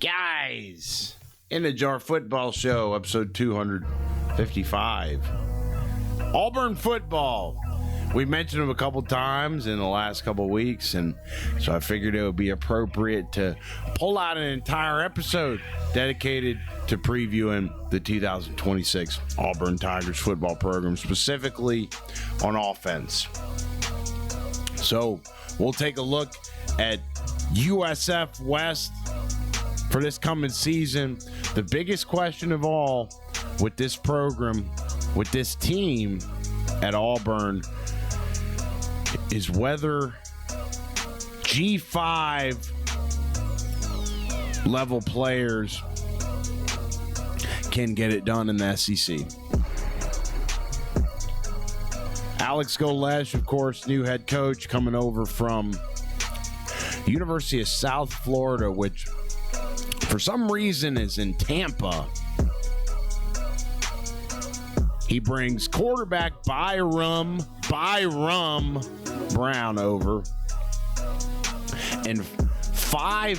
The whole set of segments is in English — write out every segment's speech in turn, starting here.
Guys, In the Jar Football Show, episode 255. Auburn football. We mentioned them a couple times in the last couple weeks, and so I figured it would be appropriate to pull out an entire episode dedicated to previewing the 2026 Auburn Tigers football program, specifically on offense. So we'll take a look at USF West for this coming season. The biggest question of all with this program, with this team at Auburn, is whether G5 level players can get it done in the SEC. Alex Golesh, of course, new head coach coming over from University of South Florida, which for some reason is in Tampa. He brings quarterback Byram Brown over, and five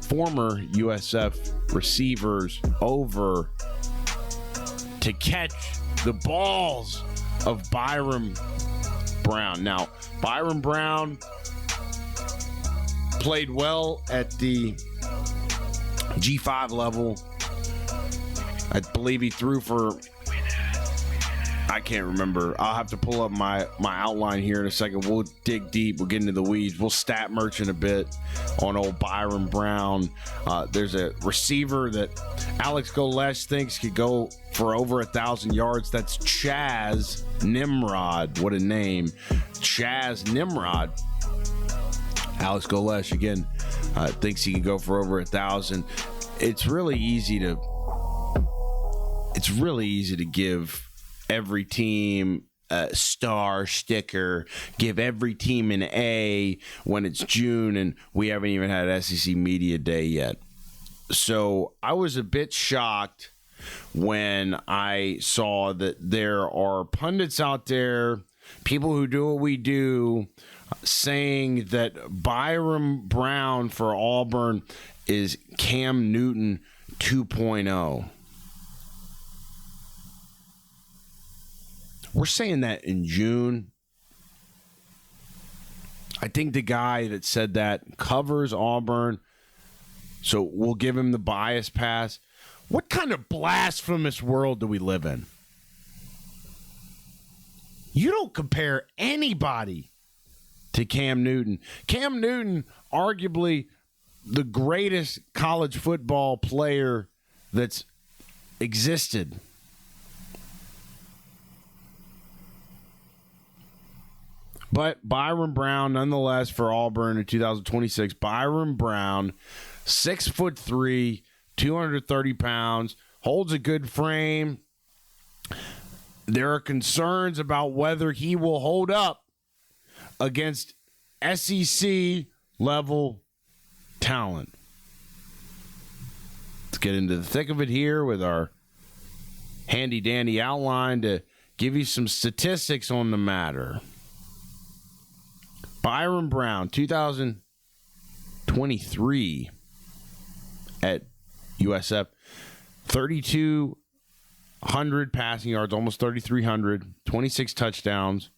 former USF receivers over to catch the balls of Byram Brown. Now, Byram Brown played well at the G5 level. I believe he threw for, I can't remember. I'll have to pull up my outline here in a second. We'll dig deep. We'll get into the weeds. We'll stat merchant a bit on old Byram Brown. There's a receiver that Alex Golesh thinks could go for over 1,000 yards. That's Chaz Nimrod. What a name. Chaz Nimrod. Alex Golesh, again, thinks he can go for over 1,000. It's really easy to give every team a star sticker, give every team an A when it's June and we haven't even had SEC Media Day yet. So I was a bit shocked when I saw that there are pundits out there, people who do what we do, saying that Byram Brown for Auburn is Cam Newton 2.0. We're saying that in June. I think the guy that said that covers Auburn, so we'll give him the bias pass. What kind of blasphemous world do we live in? You don't compare anybody to Cam Newton. Cam Newton, arguably the greatest college football player that's existed. But Byram Brown, nonetheless, for Auburn in 2026, Byram Brown, 6'3", 230 pounds, holds a good frame. There are concerns about whether he will hold up against SEC-level talent. Let's get into the thick of it here with our handy-dandy outline to give you some statistics on the matter. Byram Brown, 2023 at USF, 3,200 passing yards, almost 3,300, 26 touchdowns.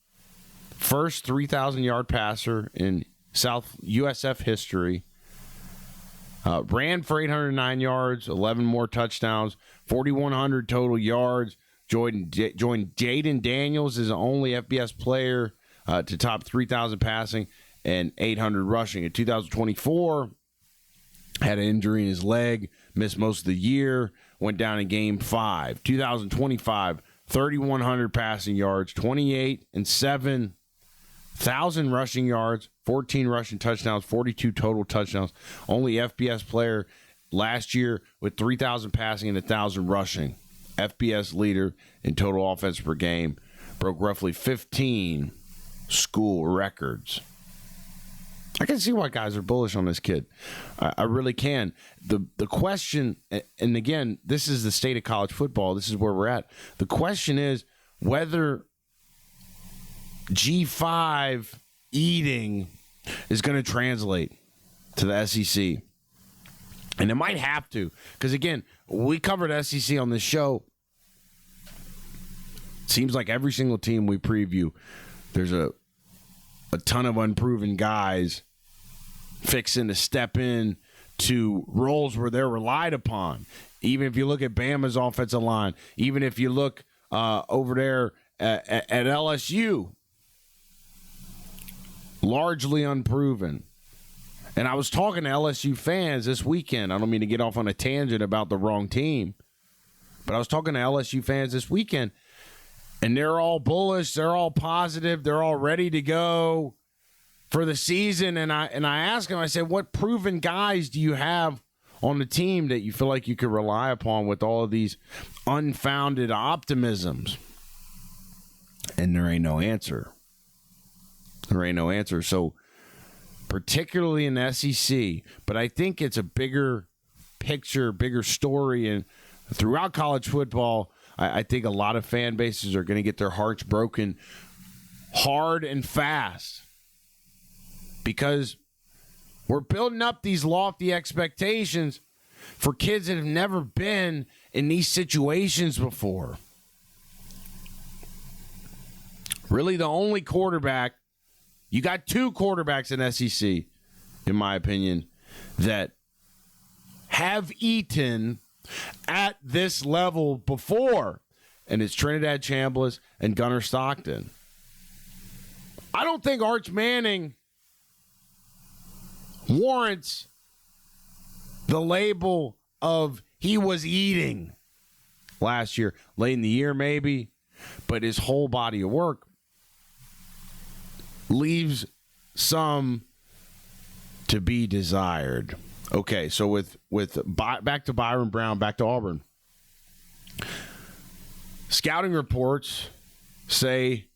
First 3,000-yard passer in South USF history. Ran for 809 yards, 11 more touchdowns, 4,100 total yards. Joined Jaden Daniels as the only FBS player to top 3,000 passing and 800 rushing. In 2024, had an injury in his leg, missed most of the year, went down in Game 5. 2025, 3,100 passing yards, 28 and 7,000 rushing yards, 14 rushing touchdowns, 42 total touchdowns. Only FBS player last year with 3,000 passing and 1,000 rushing. FBS leader in total offense per game. Broke roughly 15 school records. I can see why guys are bullish on this kid. I really can. The question, and again, this is the state of college football. This is where we're at. The question is whether G5 eating is going to translate to the SEC. And it might have to, because, again, we covered SEC on this show. Seems like every single team we preview, there's a ton of unproven guys fixing to step in to roles where they're relied upon. Even if you look at Bama's offensive line, even if you look over there at LSU, largely unproven. And I was talking to LSU fans this weekend. I don't mean to get off on a tangent about the wrong team, but I was talking to LSU fans this weekend, and they're all bullish, they're all positive, they're all ready to go for the season. And I asked them, I said, what proven guys do you have on the team that you feel like you could rely upon with all of these unfounded optimisms? And there ain't no answer. There ain't no answer. So, particularly in the SEC, but I think it's a bigger picture, bigger story. And throughout college football, I think a lot of fan bases are going to get their hearts broken hard and fast because we're building up these lofty expectations for kids that have never been in these situations before. Really, the only quarterback, you got two quarterbacks in SEC, in my opinion, that have eaten at this level before, and it's Trinidad Chambliss and Gunnar Stockton. I don't think Arch Manning warrants the label of he was eating last year, late in the year maybe, but his whole body of work leaves some to be desired. Okay, so with back to Byron Brown, back to Auburn. Scouting reports say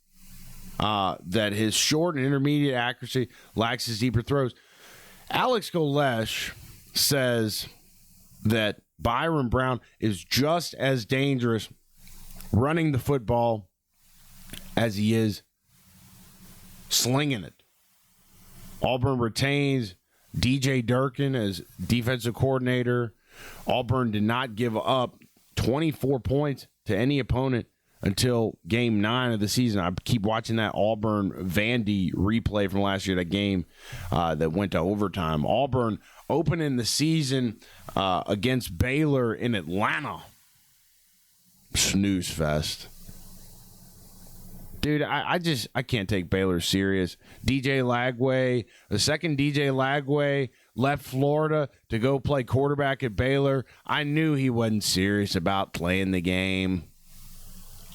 that his short and intermediate accuracy lacks his deeper throws. Alex Golesh says that Byron Brown is just as dangerous running the football as he is slinging it. Auburn retains DJ Durkin as defensive coordinator. Auburn did not give up 24 points to any opponent until game 9 of the season. I keep watching that Auburn Vandy replay from last year, that game that went to overtime. Auburn opening the season against Baylor in Atlanta. Snooze fest. Dude, I can't take Baylor serious. DJ Lagway, the second DJ Lagway left Florida to go play quarterback at Baylor, I knew he wasn't serious about playing the game.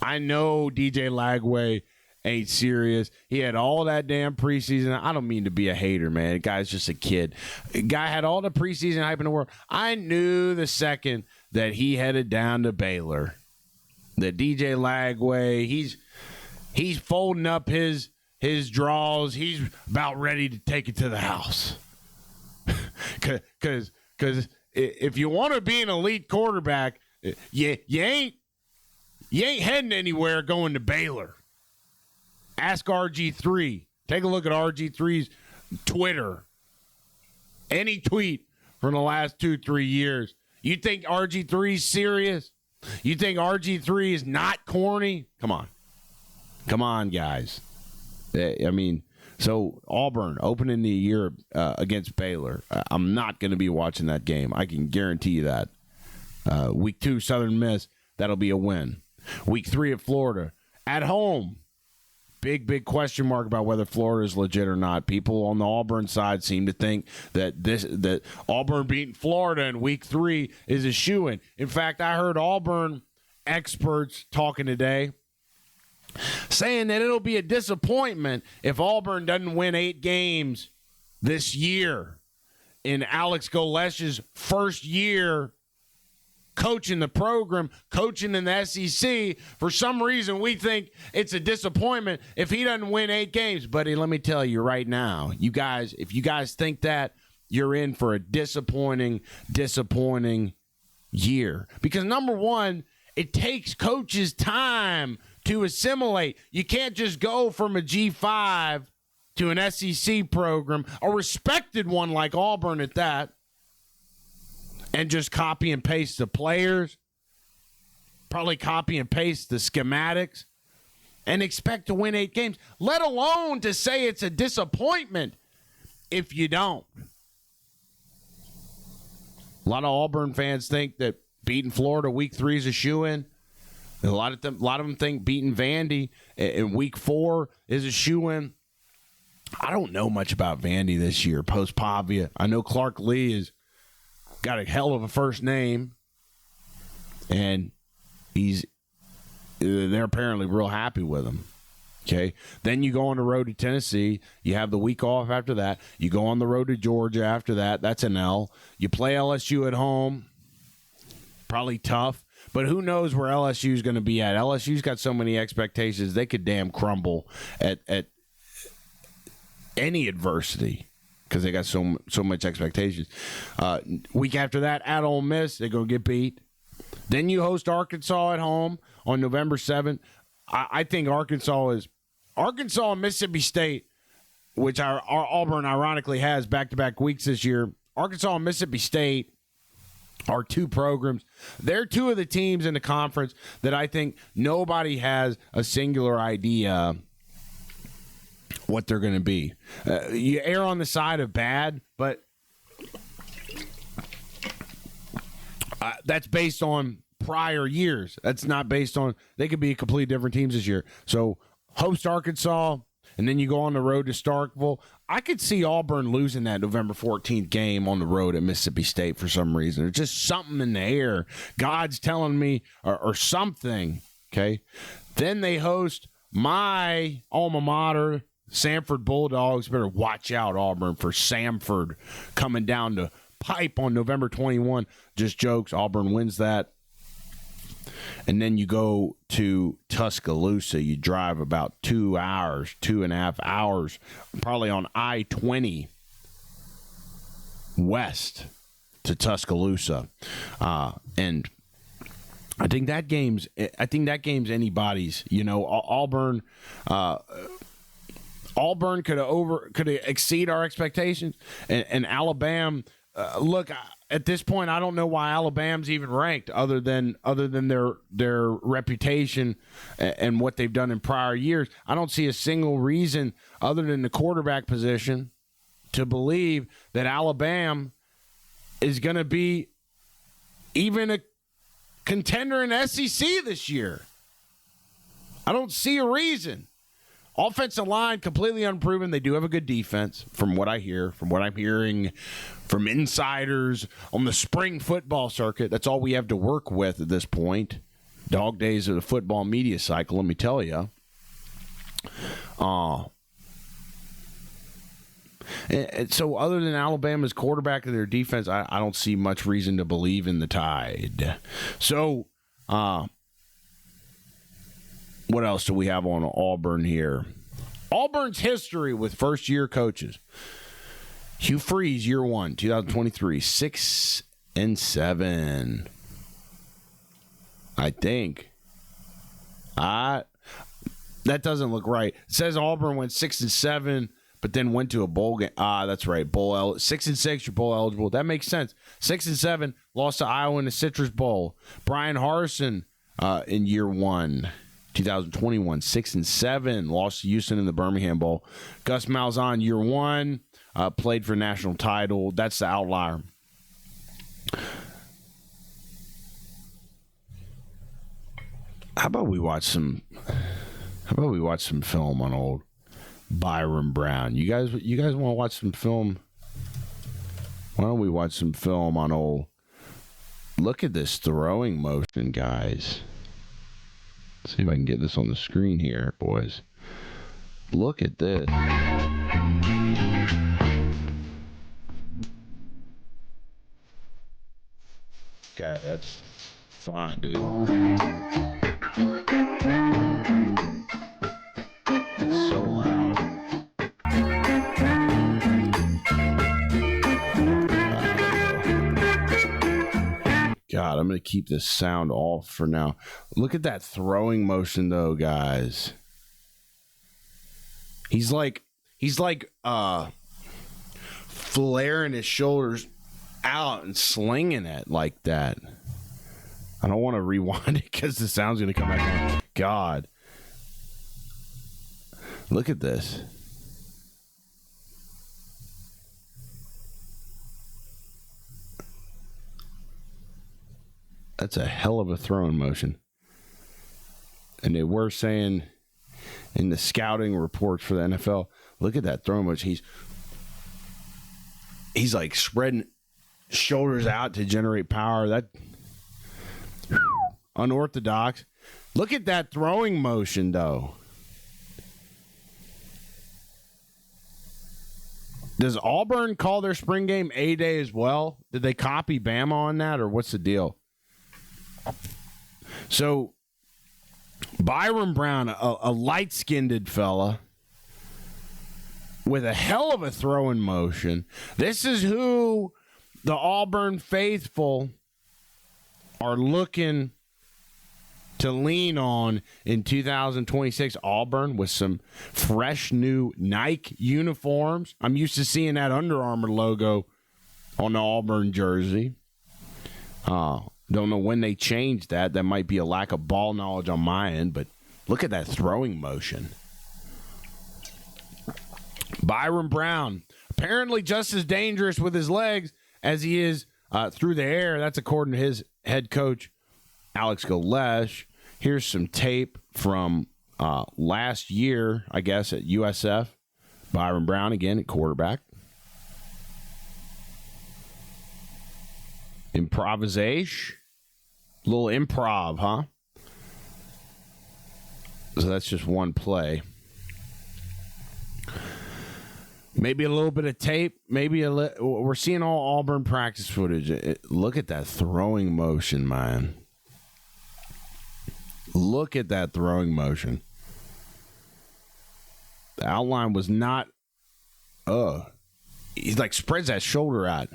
I know DJ Lagway ain't serious. He had all that damn preseason. I don't mean to be a hater, man. The guy's just a kid. The guy had all the preseason hype in the world. I knew the second that he headed down to Baylor that DJ Lagway, he's folding up his draws. He's about ready to take it to the house. Because if you want to be an elite quarterback, you ain't heading anywhere going to Baylor. Ask RG3. Take a look at RG3's Twitter. Any tweet from the last 2-3 years. You think RG3's serious? You think RG3 is not corny? Come on. Come on, guys. I mean, so Auburn opening the year against Baylor. I'm not going to be watching that game. I can guarantee you that. Week 2, Southern Miss, that'll be a win. Week 3 at Florida. At home. Big question mark about whether Florida is legit or not. People on the Auburn side seem to think that Auburn beating Florida in week 3 is a shoo-in. In fact, I heard Auburn experts talking today saying that it'll be a disappointment if Auburn doesn't win 8 games this year in Alex Golesh's first year coaching the program, coaching in the SEC. For some reason, we think it's a disappointment if he doesn't win 8 games. Buddy, let me tell you right now, you guys, if you guys think that, you're in for a disappointing year. Because, number one, it takes coaches time to assimilate. You can't just go from a G5 to an SEC program, a respected one like Auburn at that. and just copy and paste the players, probably copy and paste the schematics, and expect to win 8 games, let alone to say it's a disappointment if you don't. A lot of Auburn fans think that beating Florida week 3 is a shoo-in. A lot of them think beating Vandy in week 4 is a shoo-in. I don't know much about Vandy this year, post-Pavia. I know Clark Lee has got a hell of a first name, and they're apparently real happy with him. Okay, then you go on the road to Tennessee. You have the week off after that. You go on the road to Georgia after that. That's an L. You play LSU at home. Probably tough, but who knows where LSU is going to be at? LSU's got so many expectations they could damn crumble at any adversity because they got so much expectations. Week after that, at Ole Miss, they're going to get beat. Then you host Arkansas at home on November 7th. I think Arkansas and Mississippi State, which our Auburn ironically has back-to-back weeks this year. Arkansas and Mississippi State are 2 programs. They're 2 of the teams in the conference that I think nobody has a singular idea what they're going to be. You err on the side of bad, but that's based on prior years. That's not based on – they could be completely different teams this year. So host Arkansas, and then you go on the road to Starkville. I could see Auburn losing that November 14th game on the road at Mississippi State for some reason. There's just something in the air. God's telling me or something, okay? Then they host my alma mater, Samford Bulldogs. Better watch out, Auburn, for Samford coming down to pipe on November 21. Just jokes. Auburn wins that. And then you go to Tuscaloosa. You drive about 2 hours, 2.5 hours, probably on I-20 west to Tuscaloosa. And I think that game's anybody's. You know, Auburn could exceed our expectations, and Alabama. Look, at this point, I don't know why Alabama's even ranked, other than their reputation and what they've done in prior years. I don't see a single reason, other than the quarterback position, to believe that Alabama is going to be even a contender in SEC this year. I don't see a reason. Offensive line, completely unproven. They do have a good defense, from what I hear, from what I'm hearing from insiders on the spring football circuit. That's all we have to work with at this point. Dog days of the football media cycle, let me tell you. And so other than Alabama's quarterback and their defense, I don't see much reason to believe in the Tide. So, what else do we have on Auburn here? Auburn's history with first-year coaches. Hugh Freeze, year 1, 2023, 6-7. I think. That doesn't look right. It says Auburn went 6-7, but then went to a bowl game. That's right. 6-6, you're bowl eligible. That makes sense. 6-7, lost to Iowa in the Citrus Bowl. Brian Harsin in year 1. 2021, 6-7, lost to Houston in the Birmingham Bowl. Gus Malzahn, year 1, played for national title. That's the outlier. How about we watch some film on old Byron Brown? You guys want to watch some film? Why don't we watch some film on old? Look at this throwing motion, guys. See if I can get this on the screen here, boys. Look at this. God, that's fine, dude. It's so loud. God, I'm going to keep this sound off for now. Look at that throwing motion, though, guys. He's like flaring his shoulders out and slinging it like that. I don't want to rewind it because the sound's going to come back on. God. Look at this. That's a hell of a throwing motion. And they were saying in the scouting reports for the NFL, look at that throwing motion. He's like spreading shoulders out to generate power. That unorthodox. Look at that throwing motion, though. Does Auburn call their spring game A-Day as well? Did they copy Bama on that, or what's the deal? So, Byron Brown, a light-skinned fella with a hell of a throwing motion. This is who the Auburn faithful are looking to lean on in 2026. Auburn with some fresh new Nike uniforms. I'm used to seeing that Under Armour logo on the Auburn jersey. Don't know when they changed that. That might be a lack of ball knowledge on my end, but look at that throwing motion. Byron Brown, apparently just as dangerous with his legs as he is through the air. That's according to his head coach, Alex Galesh. Here's some tape from last year, I guess, at USF. Byron Brown again at quarterback. Improvisation. Little improv, huh? So that's just one play. Maybe a little bit of tape. We're seeing all Auburn practice footage. Look at that throwing motion, man. Look at that throwing motion. The outline was not. He like spreads that shoulder out.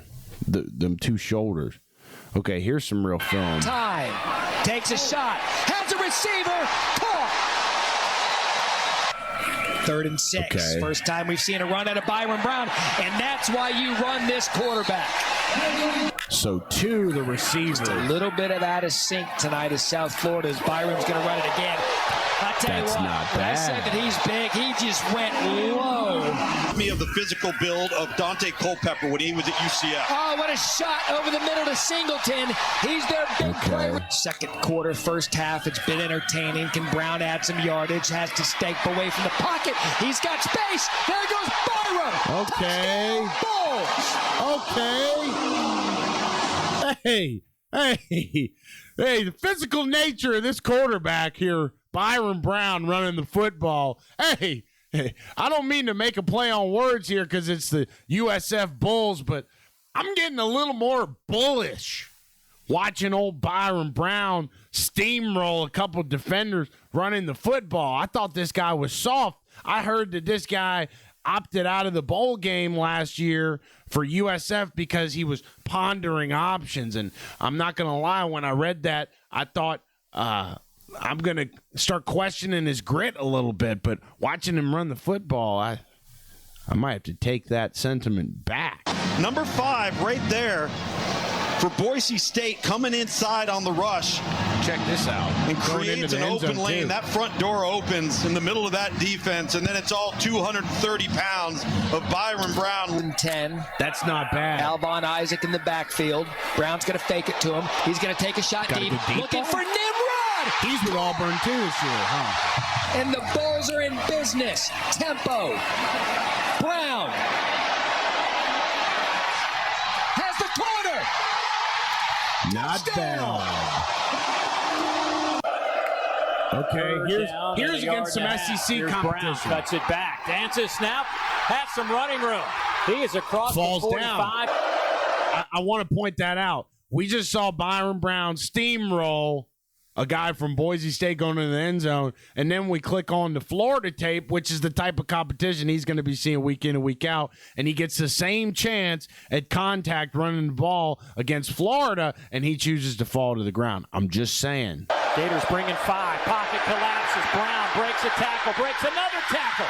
Them two shoulders. Okay, here's some real film. Time. Takes a shot. Has a receiver. Caught. 3rd and 6. Okay. First time we've seen a run out of Byron Brown, and that's why you run this quarterback. So, to the receiver. Just a little bit of out of sync tonight as South Florida's Byron's going to run it again. I tell you what, not when I said that he's big, he just went low. Me of the physical build of Dante Culpepper when he was at UCF. Oh, what a shot over the middle to Singleton. He's their big player. Second quarter, first half, it's been entertaining. Can Brown add some yardage? Has to stake away from the pocket. He's got space. There goes Byron. Okay. Okay. Hey, the physical nature of this quarterback here, Byron Brown running the football. Hey, I don't mean to make a play on words here because it's the USF Bulls, but I'm getting a little more bullish watching old Byron Brown steamroll a couple defenders running the football. I thought this guy was soft. I heard that this guy opted out of the bowl game last year for USF because he was pondering options. And I'm not going to lie, when I read that, I thought I'm going to start questioning his grit a little bit. But watching him run the football, I might have to take that sentiment back. Number 5 right there for Boise State coming inside on the rush. Check this out. And creates an open lane. Too. That front door opens in the middle of that defense, and then it's all 230 pounds of Byron Brown. 10. That's not bad. Alvon Isaac in the backfield. Brown's going to fake it to him. He's going to take a shot deep. Looking for Nimrod. He's with Auburn too this year, huh? And the Bulls are in business. Tempo. Brown has the corner. Not bad. Okay, here's against some SEC competition. Brown cuts it back. Dances snap. Has some running room. He is across Falls the 45. down. I want to point that out. We just saw Byron Brown steamroll a guy from Boise State going into the end zone, and then we click on the Florida tape, which is the type of competition he's going to be seeing week in and week out, and he gets the same chance at contact running the ball against Florida, and he chooses to fall to the ground. I'm just saying. Gators bringing 5. Pocket collapses. Brown breaks a tackle. Breaks another tackle.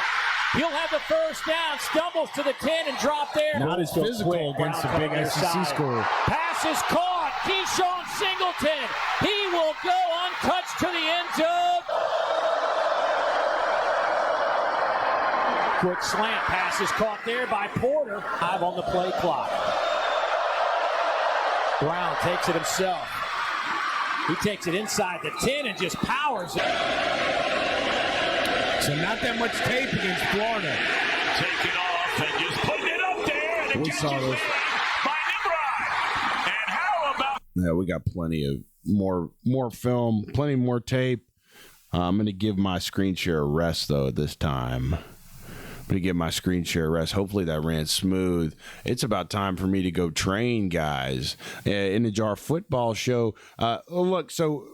He'll have the first down, stumbles to the 10 and drop there. Not as physical against a big SEC school. Pass is caught. Keyshawn Singleton. He will go untouched to the end zone. Quick slant pass is caught there by Porter. 5 on the play clock. Brown takes it himself. He takes it inside the 10 and just powers it. So not that much tape against Florida. Take it off and just putting it up there. And We saw this. By Nimrod. And how about... Yeah, we got plenty of more film, plenty more tape. I'm going to give my screen share a rest, though, this time. I'm going to give my screen share a rest. Hopefully that ran smooth. It's about time for me to go train, guys. In the Jar Football Show. Look, so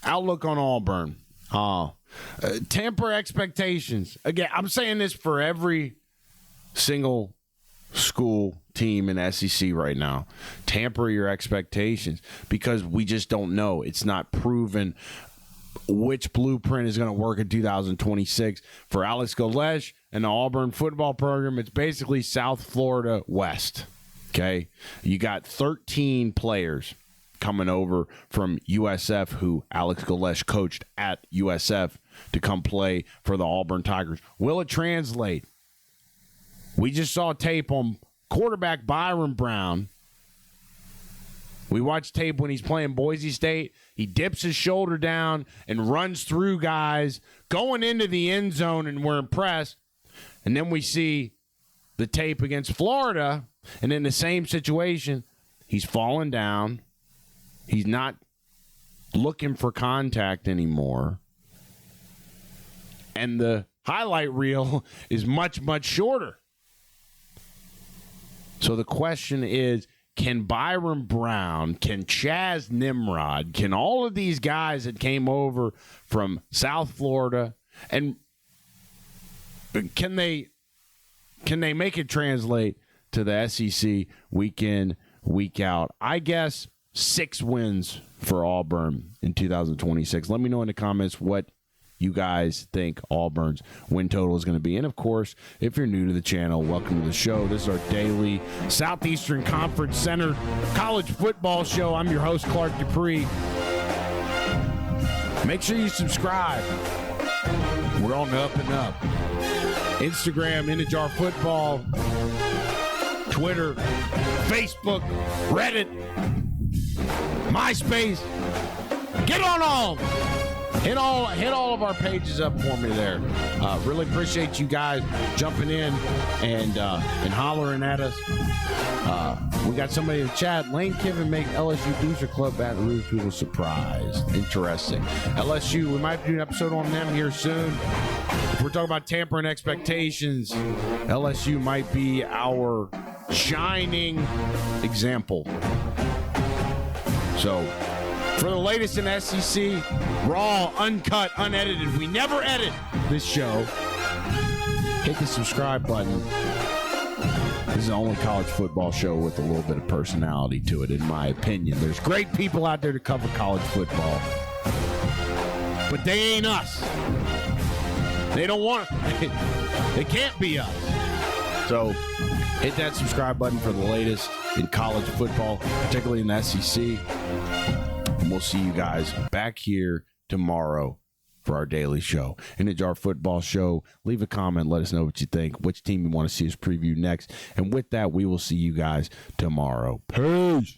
outlook on Auburn. Temper expectations. Again, I'm saying this for every single school team in SEC right now. Temper your expectations because we just don't know. It's not proven which blueprint is going to work in 2026 for Alex Golesh and the Auburn football program. It's basically South Florida West. Okay, you got 13 players coming over from USF who Alex Golesh coached at USF to come play for the Auburn Tigers. Will it translate? We just saw tape on quarterback Byron Brown. We watched tape when he's playing Boise State. He dips his shoulder down and runs through guys going into the end zone, and we're impressed. And then we see the tape against Florida, and in the same situation, he's falling down. He's not looking for contact anymore. And the highlight reel is much, much shorter. So the question is, can Byron Brown, can Chaz Nimrod, can all of these guys that came over from South Florida, and can they make it translate to the SEC week in, week out? I guess 6 wins for Auburn in 2026. Let me know in the comments what you guys think Auburn's win total is going to be. And, of course, if you're new to the channel, welcome to the show. This is our daily Southeastern Conference-centered college football show. I'm your host, Clark Dupree. Make sure you subscribe. We're on the up and up. Instagram, In the Jar Football, Twitter, Facebook, Reddit, MySpace. Get on all. Hit all of our pages up for me there. Really appreciate you guys jumping in and hollering at us. We got somebody in the chat. Lane Kiffin make LSU Booster Club Baton Rouge people surprised. Interesting. LSU, we might do an episode on them here soon. If we're talking about tampering expectations, LSU might be our shining example. So, for the latest in SEC, raw, uncut, unedited, we never edit this show. Hit the subscribe button. This is the only college football show with a little bit of personality to it, in my opinion. There's great people out there to cover college football, but they ain't us. They don't want it. They can't be us. So hit that subscribe button for the latest in college football, particularly in the SEC. And we'll see you guys back here tomorrow for our daily show. In the Jar Football Show, leave a comment. Let us know what you think, which team you want to see us preview next. And with that, we will see you guys tomorrow. Peace.